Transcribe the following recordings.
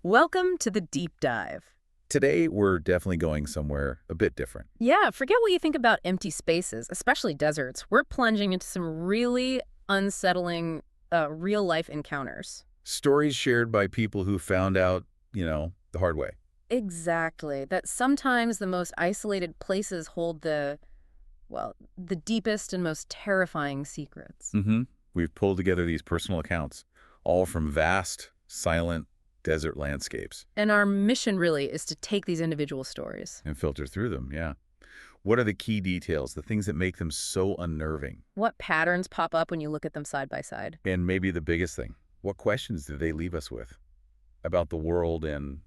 Welcome to the deep dive. Today, we're definitely going somewhere a bit different. Yeah, forget what you think about empty spaces, especially deserts. We're plunging into some really unsettling real-life encounters. Stories shared by people who found out, the hard way. Exactly. That sometimes the most isolated places hold the deepest and most terrifying secrets. We've pulled together these personal accounts, all from vast, silent desert landscapes. And our mission really is to take these individual stories. And filter through them, yeah. What are the key details, the things that make them so unnerving? What patterns pop up when you look at them side by side? And maybe the biggest thing, what questions do they leave us with about the world and,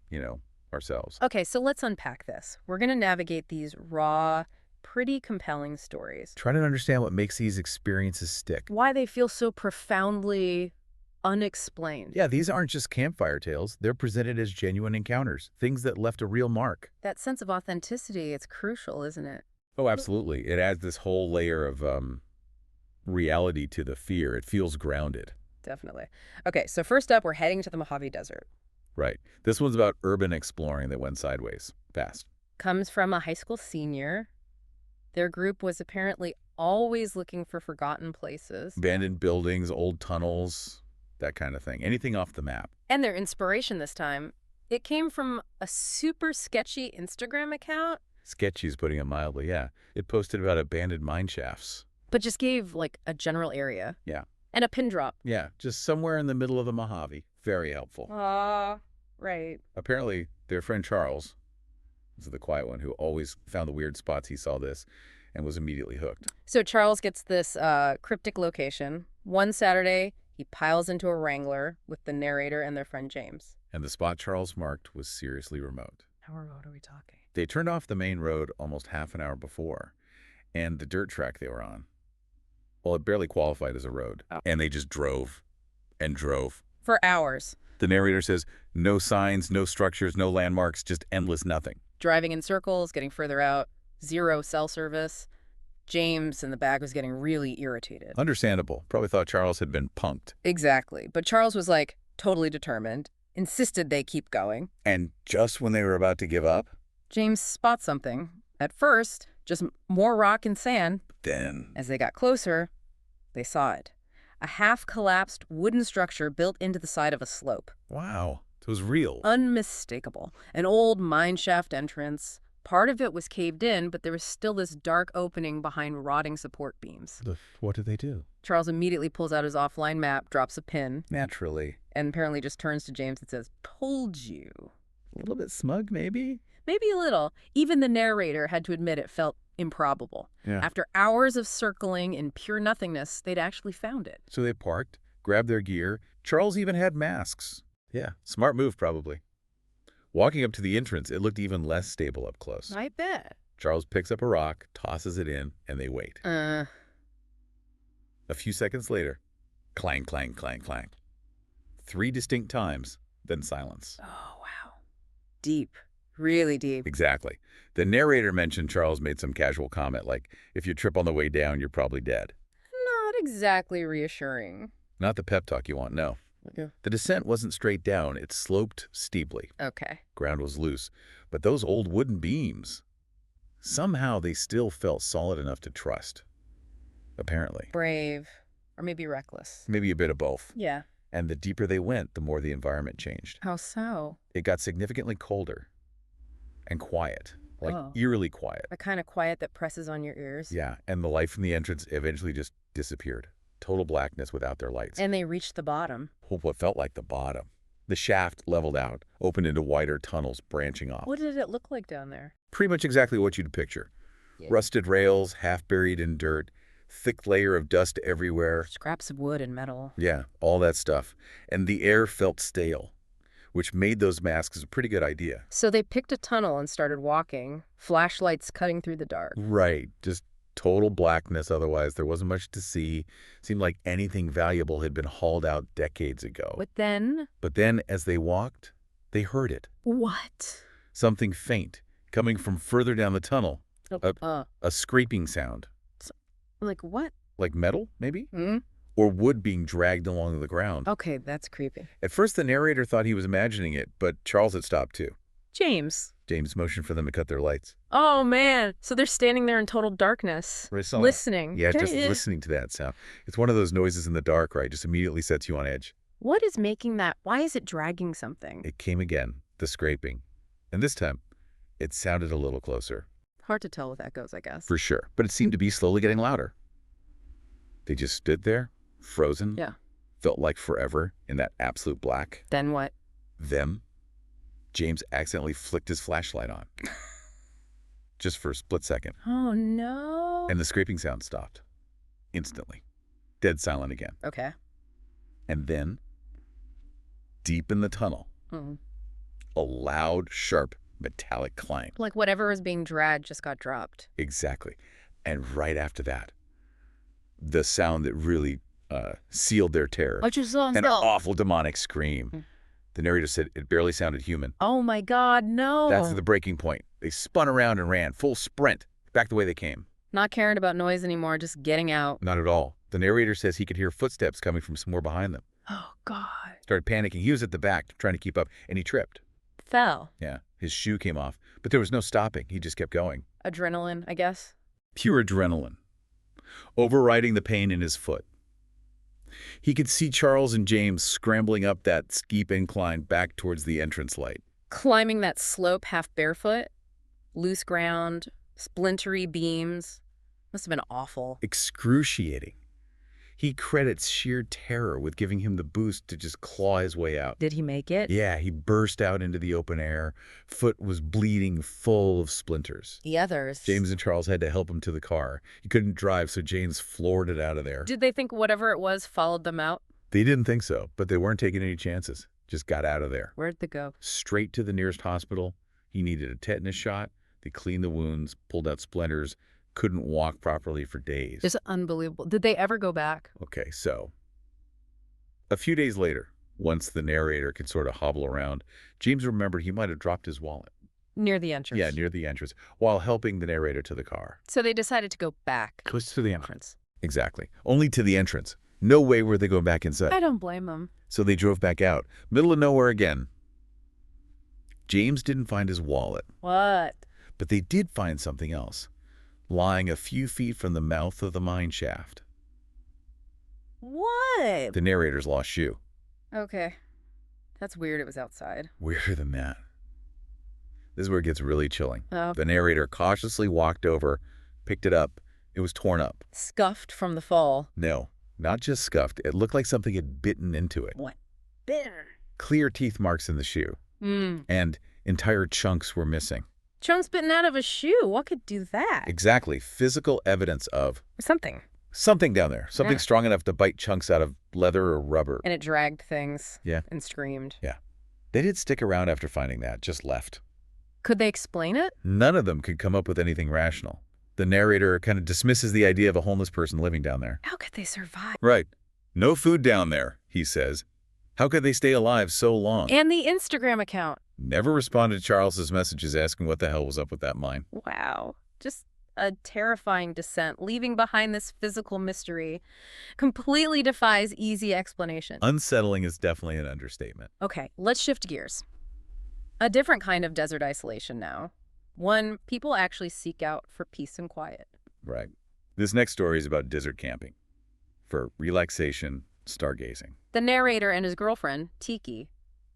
ourselves? Okay, so let's unpack this. We're going to navigate these raw, pretty compelling stories. Try to understand what makes these experiences stick. Why they feel so profoundly unexplained. Yeah, these aren't just campfire tales. They're presented as genuine encounters, things that left a real mark. That sense of authenticity, it's crucial, isn't it? Oh, absolutely. It adds this whole layer of reality to the fear. It feels grounded. Definitely. Okay, so first up, we're heading to the Mojave Desert. Right. This one's about urban exploring that went sideways fast. Comes from a high school senior. Their group was apparently always looking for forgotten places. Abandoned buildings, old tunnels, that kind of thing. Anything off the map. And their inspiration this time, it came from a super sketchy Instagram account. Sketchy's putting it mildly, yeah. It posted about abandoned mine shafts. But just gave, like, a general area. Yeah. And a pin drop. Yeah, just somewhere in the middle of the Mojave. Very helpful. Right. Apparently, their friend Charles, this is the quiet one who always found the weird spots, he saw this and was immediately hooked. So Charles gets this cryptic location. One Saturday, he piles into a Wrangler with the narrator and their friend James. And the spot Charles marked was seriously remote. How remote are we talking? They turned off the main road almost half an hour before, and the dirt track they were on, well, it barely qualified as a road. Oh. And they just drove and drove. For hours. The narrator says, no signs, no structures, no landmarks, just endless nothing. Driving in circles, getting further out, zero cell service. James in the back was getting really irritated. Understandable. Probably thought Charles had been punked. Exactly. But Charles was like totally determined, insisted they keep going. And just when they were about to give up, James spots something. At first, just more rock and sand. then As they got closer, they saw it. A half-collapsed wooden structure built into the side of a slope. wow, it was real. Unmistakable. An old mine shaft entrance. Part of it was caved in, but there was still this dark opening behind rotting support beams. What did they do? Charles immediately pulls out his offline map, drops a pin, Naturally. and apparently just turns to James and says, "Told you." A little bit smug, maybe? Maybe a little. Even the narrator had to admit it felt improbable. Yeah. After hours of circling in pure nothingness, they'd actually found it. So they parked, grabbed their gear. Charles even had masks. Yeah, smart move probably. Walking up to the entrance, it looked even less stable up close. I bet. Charles picks up a rock, tosses it in, and they wait. A few seconds later, clang, clang, clang, clang. 3 distinct times, then silence. Oh, wow. Deep. Really deep. Exactly. The narrator mentioned Charles made some casual comment like, if you trip on the way down, you're probably dead. Not exactly reassuring. Not the pep talk you want, no. Okay. The descent wasn't straight down, it sloped steeply. Okay. Ground was loose. But those old wooden beams, somehow they still felt solid enough to trust. Apparently. Brave. Or maybe reckless. Maybe a bit of both. Yeah. And the deeper they went, the more the environment changed. How so? It got significantly colder and quiet, like Oh. eerily quiet. The kind of quiet that presses on your ears. Yeah, and the light from the entrance eventually just disappeared. Total blackness without their lights. And they reached the bottom. What felt like the bottom. The shaft leveled out, opened into wider tunnels branching off. What did it look like down there? Pretty much exactly what you'd picture. Yeah. Rusted rails, half buried in dirt, thick layer of dust everywhere. Scraps of wood and metal. Yeah, all that stuff. And the air felt stale, which made those masks a pretty good idea. So they picked a tunnel and started walking, flashlights cutting through the dark. Right, just total blackness otherwise. There wasn't much to see. Seemed like anything valuable had been hauled out decades ago. But then, as they walked, they heard it. what? Something faint, coming from further down the tunnel. Oh, A scraping sound. like what? Like metal, maybe? Hmm? or wood being dragged along the ground. Okay, that's creepy. At first, the narrator thought he was imagining it, but Charles had stopped too. James motioned for them to cut their lights. Oh, man. So they're standing there in total darkness, listening. Yeah, just listening to that sound. It's one of those noises in the dark, right? Just immediately sets you on edge. What is making that? Why is it dragging something? It came again, the scraping. And this time, it sounded a little closer. Hard to tell with echoes, I guess. For sure. But it seemed to be slowly getting louder. They just stood there, frozen. Yeah. Felt like forever in that absolute black. Then what? James accidentally flicked his flashlight on. Just for a split second. Oh, no. And the scraping sound stopped. Instantly. Dead silent again. Okay. And then, deep in the tunnel, a loud, sharp, metallic clang. Like whatever was being dragged just got dropped. Exactly. And right after that, the sound that really sealed their terror. An awful demonic scream. The narrator said it barely sounded human. Oh, my God, no. That's the breaking point. They spun around and ran, full sprint, back the way they came. Not caring about noise anymore, just getting out. Not at all. The narrator says he could hear footsteps coming from somewhere behind them. Oh, God. Started panicking. He was at the back trying to keep up, and he tripped. Fell. Yeah, his shoe came off, but there was no stopping. He just kept going. Adrenaline, I guess. Pure adrenaline, overriding the pain in his foot. He could see Charles and James scrambling up that steep incline back towards the entrance light. Climbing that slope half barefoot, loose ground, splintery beams. Must have been awful. Excruciating. He credits sheer terror with giving him the boost to just claw his way out. Did he make it? Yeah, he burst out into the open air. Foot was bleeding, full of splinters. The others. James and Charles had to help him to the car. He couldn't drive, so James floored it out of there. Did they think whatever it was followed them out? They didn't think so, but they weren't taking any chances. Just got out of there. Where'd they go? Straight to the nearest hospital. He needed a tetanus shot. They cleaned the wounds, pulled out splinters. Couldn't walk properly for days. It's unbelievable. Did they ever go back? Okay, so a few days later, once the narrator could sort of hobble around, James remembered he might have dropped his wallet. Near the entrance? Yeah, near the entrance, while helping the narrator to the car. So they decided to go back. Close to the entrance. Exactly. Only to the entrance. No way were they going back inside. I don't blame them. So they drove back out. Middle of nowhere again. James didn't find his wallet. What? But they did find something else. Lying a few feet from the mouth of the mine shaft. What? The narrator's lost shoe. Okay. That's weird it was outside. Weirder than that. This is where it gets really chilling. Oh. The narrator cautiously walked over, picked it up. It was torn up. Scuffed from the fall. No, not just scuffed. It looked like something had bitten into it. What? Bitter. Clear teeth marks in the shoe. And entire chunks were missing. Chunks bitten out of a shoe. What could do that? Exactly. Physical evidence of Something. something down there. Something strong enough to bite chunks out of leather or rubber. And it dragged things. Yeah. And screamed. Yeah. They didn't stick around after finding that, just left. Could they explain it? None of them could come up with anything rational. The narrator kind of dismisses the idea of a homeless person living down there. How could they survive? Right. No food down there, he says. How could they stay alive so long? And the Instagram account. Never responded to Charles's messages asking what the hell was up with that mine. Wow. Just a terrifying descent, leaving behind this physical mystery. Completely defies easy explanation. Unsettling is definitely an understatement. Okay, let's shift gears. A different kind of desert isolation now. One people actually seek out for peace and quiet. Right. This next story is about desert camping. For relaxation, stargazing. The narrator and his girlfriend, Tiki,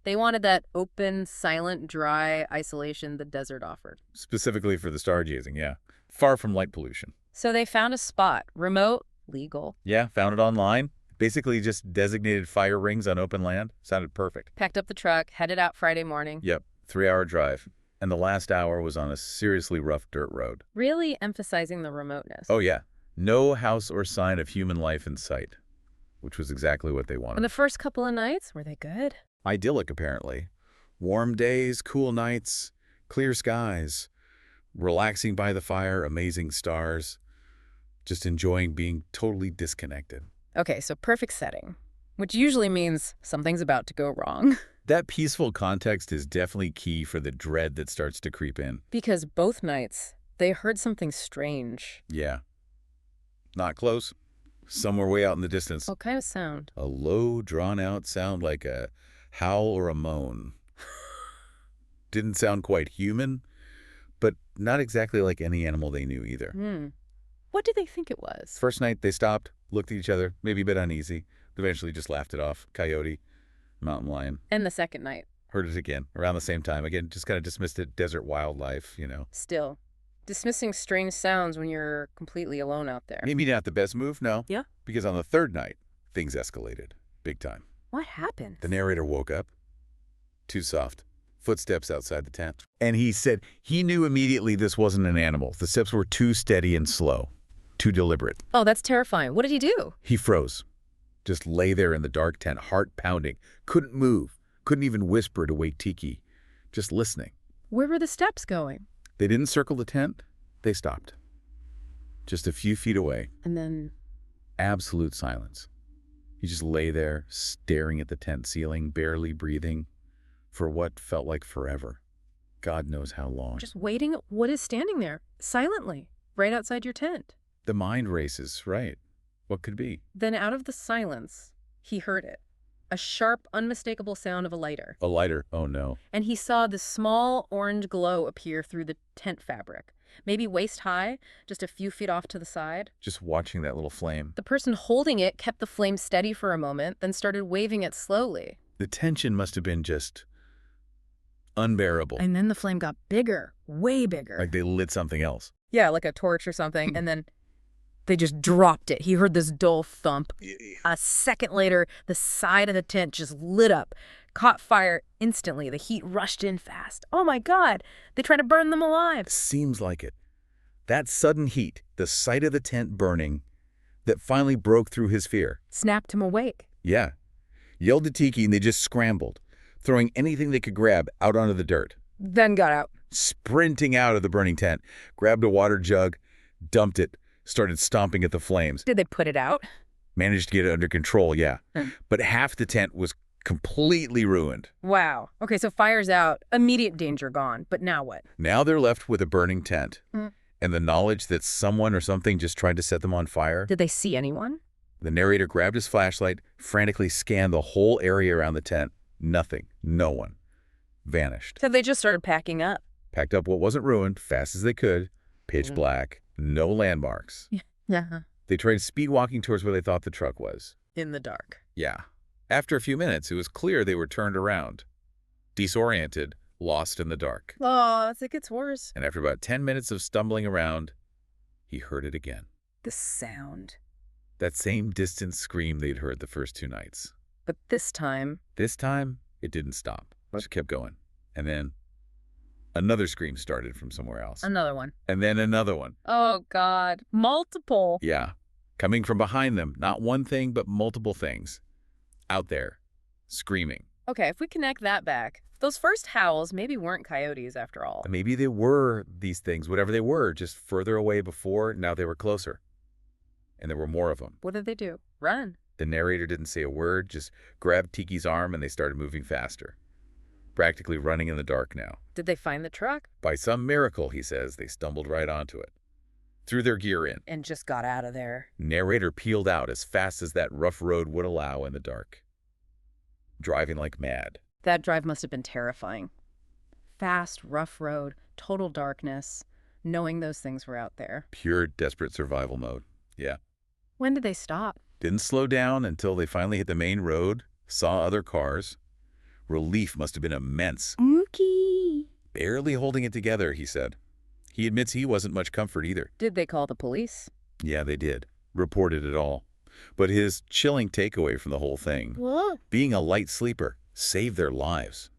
they wanted that open, silent, dry isolation the desert offered. Specifically for the stargazing, yeah. Far from light pollution. So they found a spot, remote, legal. Yeah, found it online. Basically just designated fire rings on open land. Sounded perfect. Packed up the truck, headed out Friday morning. Yep, 3-hour drive. And the last hour was on a seriously rough dirt road. Really emphasizing the remoteness. Oh, yeah. No house or sign of human life in sight, which was exactly what they wanted. And the first couple of nights, were they good? Idyllic, apparently. Warm days, cool nights, clear skies, relaxing by the fire, amazing stars, just enjoying being totally disconnected. Okay, so perfect setting, which usually means something's about to go wrong. That peaceful context is definitely key for the dread that starts to creep in. Because both nights, they heard something strange. Yeah. Not close, somewhere way out in the distance. What kind of sound? A low, drawn-out sound like a howl or a moan. Didn't sound quite human, but not exactly like any animal they knew either. What did they think it was? First night, they stopped, looked at each other, maybe a bit uneasy. Eventually just laughed it off. Coyote, mountain lion. And the second night? Heard it again, around the same time. Again, just kind of dismissed it. Desert wildlife, you know. Still. Dismissing strange sounds when you're completely alone out there. Maybe not the best move, no. Yeah? Because on the third night, things escalated. Big time. What happened? The narrator woke up. Too soft. Footsteps outside the tent. And he said he knew immediately this wasn't an animal. The steps were too steady and slow. Too deliberate. Oh, that's terrifying. What did he do? He froze. Just lay there in the dark tent, heart pounding. Couldn't move. Couldn't even whisper to wake Tiki. Just listening. Where were the steps going? They didn't circle the tent. They stopped. Just a few feet away. And then... Absolute silence. He just lay there, staring at the tent ceiling, barely breathing, for what felt like forever. God knows how long. Just waiting? What is standing there? Silently. Right outside your tent. The mind races, right. What could be? Then out of the silence, he heard it. A sharp, unmistakable sound of a lighter. A lighter. Oh, no. And he saw the small orange glow appear through the tent fabric. Maybe waist high, just a few feet off to the side. Just watching that little flame. The person holding it kept the flame steady for a moment, then started waving it slowly. The tension must have been just unbearable. And then the flame got bigger, way bigger. Like they lit something else. Yeah, like a torch or something. And then they just dropped it. He heard this dull thump. A second later, the side of the tent just lit up, caught fire instantly. The heat rushed in fast. Oh my God, they tried to burn them alive. Seems like it. That sudden heat, the sight of the tent burning, that finally broke through his fear. Snapped him awake. Yeah. Yelled to Tiki and they just scrambled, throwing anything they could grab out onto the dirt. Then got out. Sprinting out of the burning tent, grabbed a water jug, dumped it, started stomping at the flames. Did they put it out? Managed to get it under control, yeah. But half the tent was completely ruined. Wow. Okay, so fire's out, immediate danger gone. But now what? Now they're left with a burning tent and the knowledge that someone or something just tried to set them on fire. Did they see anyone? The narrator grabbed his flashlight, frantically scanned the whole area around the tent. Nothing. No one. Vanished. So they just started packing up. Packed up what wasn't ruined, fast as they could. Pitch black. No landmarks. Yeah. They tried speed walking towards where they thought the truck was. In the dark. Yeah. After a few minutes, it was clear they were turned around. Disoriented, lost in the dark. Oh, it gets worse. And after about 10 minutes of stumbling around, he heard it again. The sound. That same distant scream they'd heard the first 2 nights. But this time... This time, it didn't stop. It just kept going. And then another scream started from somewhere else. Another one. And then another one. Oh, God. Multiple. Yeah. Coming from behind them. Not one thing, but multiple things. Out there. Screaming. Okay, if we connect that back, those first howls maybe weren't coyotes after all. Maybe they were these things, whatever they were, just further away before, now they were closer. And there were more of them. What did they do? Run. The narrator didn't say a word, just grabbed Tiki's arm and they started moving faster. Practically running in the dark now. Did they find the truck? By some miracle, he says, they stumbled right onto it. Threw their gear in. And just got out of there. Narrator peeled out as fast as that rough road would allow in the dark. Driving like mad. That drive must have been terrifying. Fast, rough road, total darkness, knowing those things were out there. Pure desperate survival mode. Yeah. When did they stop? Didn't slow down until they finally hit the main road, saw other cars. Relief must have been immense. Mookie. Barely holding it together, he said. He admits he wasn't much comfort either. Did they call the police? Yeah, they did. Reported it all. But his chilling takeaway from the whole thing, What? being a light sleeper, saved their lives.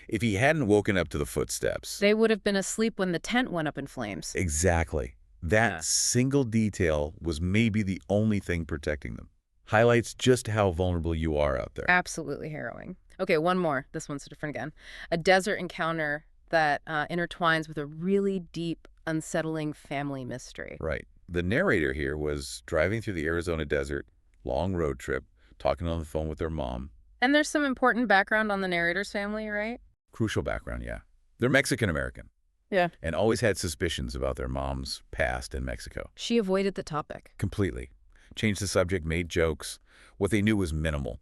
If he hadn't woken up to the footsteps... They would have been asleep when the tent went up in flames. Exactly. That single detail was maybe the only thing protecting them. Highlights just how vulnerable you are out there. Absolutely harrowing. Okay, one more. This one's different again. A desert encounter that intertwines with a really deep, unsettling family mystery. Right. The narrator here was driving through the Arizona desert, long road trip, talking on the phone with their mom. And there's some important background on the narrator's family, right? Crucial background, yeah. They're Mexican-American. Yeah. And always had suspicions about their mom's past in Mexico. She avoided the topic. Completely. changed the subject, made jokes. What they knew was minimal.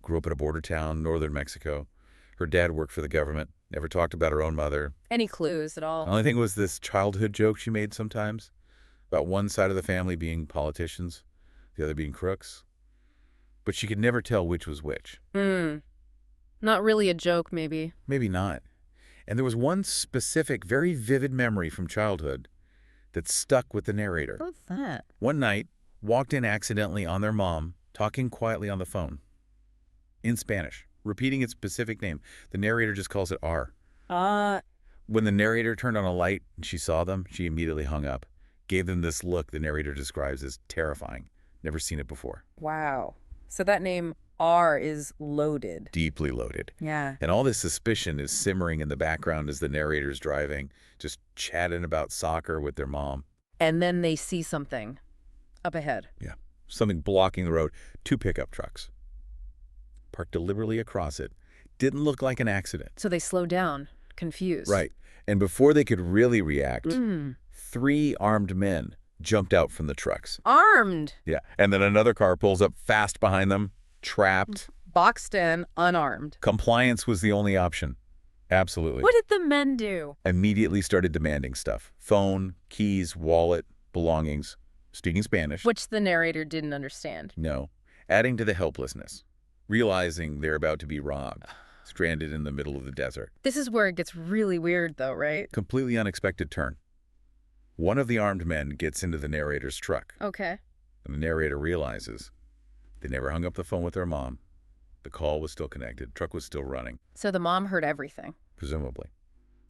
Grew up in a border town, northern Mexico. Her dad worked for the government. Never talked about her own mother. Any clues at all? The only thing was this childhood joke she made sometimes about one side of the family being politicians, the other being crooks. But she could never tell which was which. Not really a joke, maybe. Maybe not. And there was one specific, very vivid memory from childhood that stuck with the narrator. What's that? One night, walked in accidentally on their mom, talking quietly on the phone. In Spanish, repeating its specific name. The narrator just calls it R. When the narrator turned on a light and she saw them, she immediately hung up. Gave them this look the narrator describes as terrifying. Never seen it before. Wow. So that name R is loaded. Deeply loaded. Yeah. And all this suspicion is simmering in the background as the narrator's driving, just chatting about soccer with their mom. And then they see something up ahead. Yeah. Something blocking the road. 2 pickup trucks. Parked deliberately across it. Didn't look like an accident. So they slow down, confused. Right. And before they could really react, 3 armed men jumped out from the trucks. Armed. Yeah. And then another car pulls up fast behind them, trapped. Boxed in, unarmed. Compliance was the only option. Absolutely. What did the men do? Immediately started demanding stuff. Phone, keys, wallet, belongings. Speaking Spanish. Which the narrator didn't understand. No. Adding to the helplessness. Realizing they're about to be robbed. Stranded in the middle of the desert. This is where it gets really weird, though, right? Completely unexpected turn. One of the armed men gets into the narrator's truck. Okay. And the narrator realizes they never hung up the phone with their mom. The call was still connected. Truck was still running. So the mom heard everything. Presumably.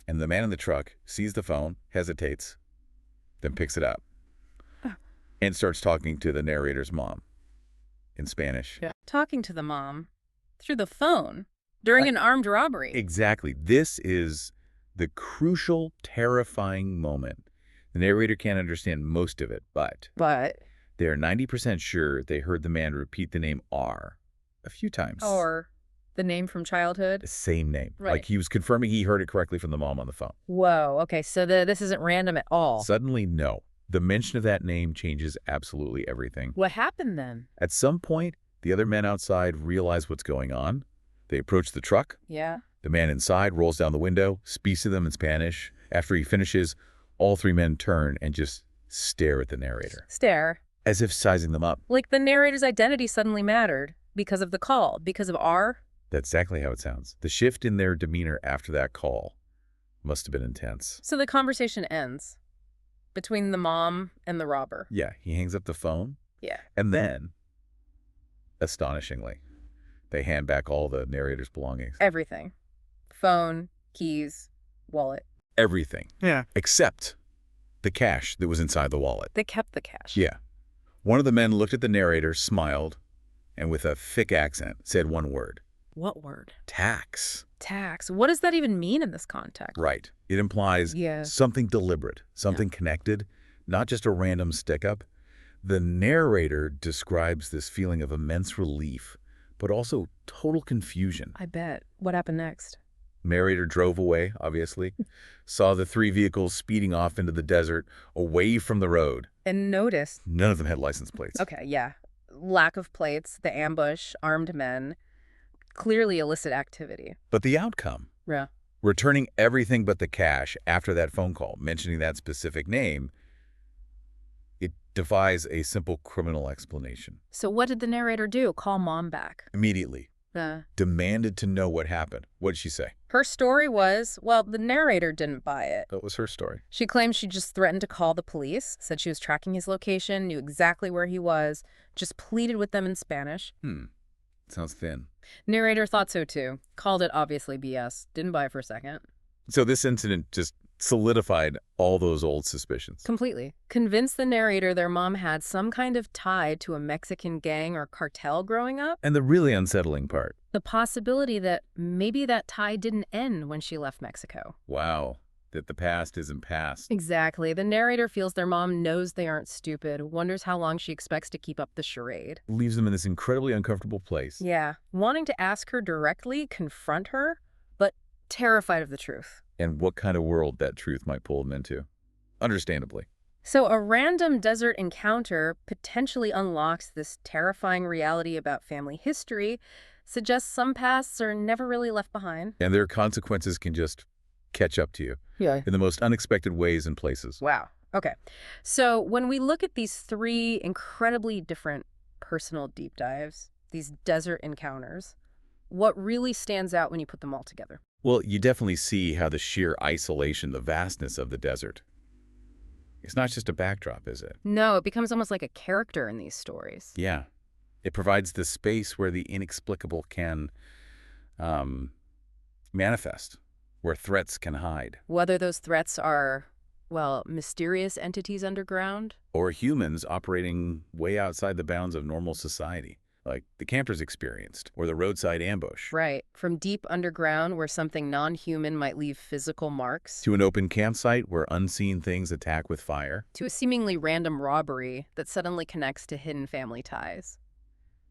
And the man in the truck sees the phone, hesitates, then picks it up and starts talking to the narrator's mom in Spanish. Yeah. Talking to the mom through the phone during an armed robbery. Exactly. This is the crucial, terrifying moment. The narrator can't understand most of it, but they're 90% sure they heard the man repeat the name R a few times. Or the name from childhood. The same name. Right. Like he was confirming he heard it correctly from the mom on the phone. Whoa. Okay. So this isn't random at all. Suddenly, no. The mention of that name changes absolutely everything. What happened then? At some point, the other men outside realize what's going on. They approach the truck. Yeah. The man inside rolls down the window, speaks to them in Spanish. After he finishes, all 3 men turn and just stare at the narrator. Stare. As if sizing them up. Like the narrator's identity suddenly mattered because of the call, because of R? That's exactly how it sounds. The shift in their demeanor after that call must have been intense. So the conversation ends between the mom and the robber. Yeah, he hangs up the phone. Yeah. And then, astonishingly, they hand back all the narrator's belongings. Everything. Phone, keys, wallet. Everything. Yeah. Except the cash that was inside the wallet. They kept the cash. Yeah. One of the men looked at the narrator, smiled, and with a thick accent said one word. What word? Tax. Tax. What does that even mean in this context? Right. It implies something deliberate, something connected, not just a random stick-up. The narrator describes this feeling of immense relief, but also total confusion. I bet. What happened next? Narrator drove away, obviously, saw the 3 vehicles speeding off into the desert, away from the road. And noticed. None of them had license plates. Okay, yeah. Lack of plates, the ambush, armed men. Clearly illicit activity. But the outcome, Yeah. returning everything but the cash after that phone call, mentioning that specific name, it defies a simple criminal explanation. So what did the narrator do? Call mom back. Immediately. Demanded to know what happened. What did she say? Her story was, well, the narrator didn't buy it. That was her story. She claimed she just threatened to call the police, said she was tracking his location, knew exactly where he was, just pleaded with them in Spanish. Sounds thin. Narrator thought so too. Called it obviously BS. Didn't buy it for a second. So this incident just solidified all those old suspicions. Completely. Convinced the narrator their mom had some kind of tie to a Mexican gang or cartel growing up. And the really unsettling part. The possibility that maybe that tie didn't end when she left Mexico. Wow. That the past isn't past. Exactly. The narrator feels their mom knows they aren't stupid, wonders how long she expects to keep up the charade. Leaves them in this incredibly uncomfortable place. Yeah. Wanting to ask her directly, confront her, but terrified of the truth. And what kind of world that truth might pull them into. Understandably. So a random desert encounter potentially unlocks this terrifying reality about family history, suggests some pasts are never really left behind. And their consequences can just catch up to you Yeah. in the most unexpected ways and places. Wow. Okay. So when we look at these three incredibly different personal deep dives, these desert encounters, what really stands out when you put them all together? Well, you definitely see how the sheer isolation, the vastness of the desert. It's not just a backdrop, is it? No, it becomes almost like a character in these stories. Yeah. It provides the space where the inexplicable can manifest, where threats can hide. Whether those threats are, well, mysterious entities underground. Or humans operating way outside the bounds of normal society, like the campers experienced, or the roadside ambush. Right. From deep underground where something non-human might leave physical marks, To an open campsite where unseen things attack with fire. to a seemingly random robbery that suddenly connects to hidden family ties.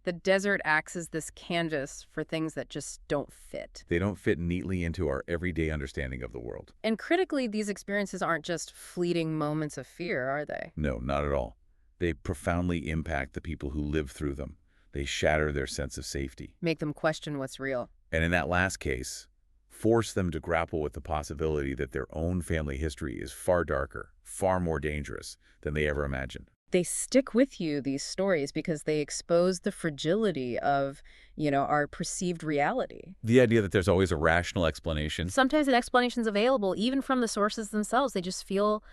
The desert acts as this canvas for things that just don't fit. They don't fit neatly into our everyday understanding of the world. And critically, these experiences aren't just fleeting moments of fear, are they? No, not at all. They profoundly impact the people who live through them. They shatter their sense of safety. Make them question what's real. And in that last case, force them to grapple with the possibility that their own family history is far darker, far more dangerous than they ever imagined. They stick with you, these stories, because they expose the fragility of, our perceived reality. The idea that there's always a rational explanation. Sometimes an explanation's available, even from the sources themselves. They just feel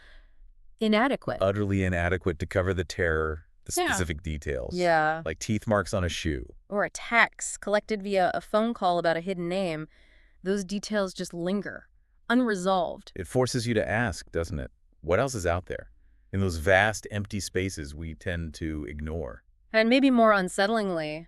inadequate. Utterly inadequate to cover the terror, the Yeah. specific details. Yeah. Like teeth marks on a shoe. Or a text collected via a phone call about a hidden name. Those details just linger, unresolved. It forces you to ask, doesn't it? What else is out there? In those vast, empty spaces we tend to ignore. And maybe more unsettlingly,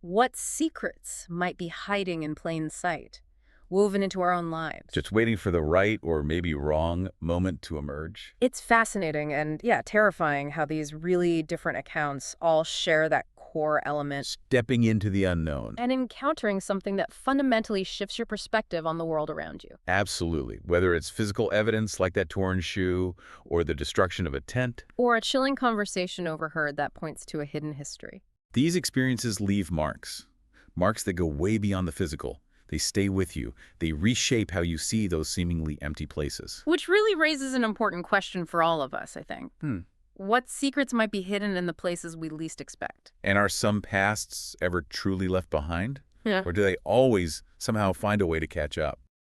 what secrets might be hiding in plain sight, woven into our own lives? Just waiting for the right or maybe wrong moment to emerge. It's fascinating and, terrifying how these really different accounts all share that core element Stepping into the unknown. and encountering something that fundamentally shifts your perspective on the world around you. Absolutely. Whether it's physical evidence like that torn shoe or the destruction of a tent. Or a chilling conversation overheard that points to a hidden history. These experiences leave marks. Marks that go way beyond the physical. They stay with you. They reshape how you see those seemingly empty places. Which really raises an important question for all of us, I think. What secrets might be hidden in the places we least expect? And are some pasts ever truly left behind? Yeah. Or do they always somehow find a way to catch up?